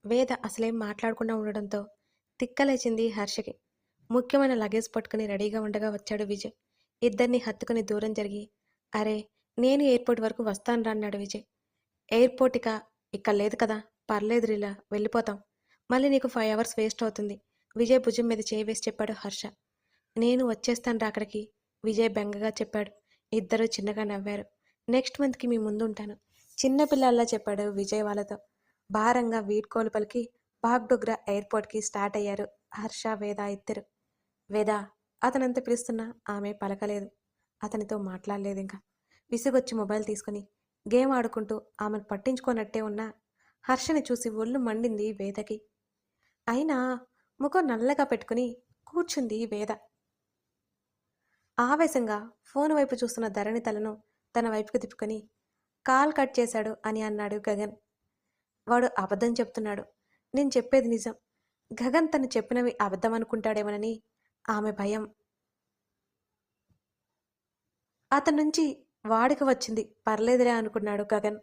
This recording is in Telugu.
వేద అసలేం మాట్లాడకుండా ఉండడంతో తిక్కలేచింది హర్షకి. ముఖ్యమైన లగేజ్ పట్టుకుని రెడీగా ఉండగా వచ్చాడు విజయ్. ఇద్దరిని హత్తుకుని దూరం జరిగి, అరే నేను ఎయిర్‌పోర్ట్ వరకు వస్తానురా అన్నాడు విజయ్. ఎయిర్‌పోర్ట్ ఇక్కడ లేదు కదా! పర్లేదు రీలా వెళ్ళిపోతాం. మళ్ళీ నీకు 5 అవర్స్ వేస్ట్ అవుతుంది. విజయ్ భుజం మీద చేయి వేసి చెప్పాడు హర్ష. నేను వచ్చేస్తానురా అక్కడికి విజయ్ బెంగగా చెప్పాడు. ఇద్దరూ చిన్నగా నవ్వారు. నెక్స్ట్ మంత్‌కి మీ ముందుంటాను. చిన్న పిల్లాడిలా చెప్పాడు విజయ్ వాళ్ళతో. భారంగా వీడ్కోలు పలికి బాగ్‌డోగ్రా ఎయిర్‌పోర్ట్‌కి స్టార్ట్ అయ్యారు హర్ష, వేద ఇద్దరు. వేద అతనంత పిలుస్తున్నా ఆమె పలకలేదు. అతనితో మాట్లాడలేదింక. విసుగొచ్చి మొబైల్ తీసుకుని గేమ్ ఆడుకుంటూ ఆమెను పట్టించుకోనట్టే ఉన్న హర్షని చూసి ఒళ్ళు మండింది వేదకి. అయినా ముఖం నల్లగా పెట్టుకుని కూర్చుంది వేద. ఆవేశంగా ఫోన్ వైపు చూస్తున్న ధరణి తలను తన వైపుకు తిప్పుకొని కాల్ కట్ చేశాడు అని అన్నాడు గగన్. వాడు అబద్ధం చెప్తున్నాడు. నేను చెప్పేది నిజం. గగన్ తను చెప్పినవి అబద్ధం అనుకుంటాడేమోనని ఆమె భయం. అతని నుంచి వాడికి వచ్చింది పర్లేదులే అనుకున్నాడు గగన్.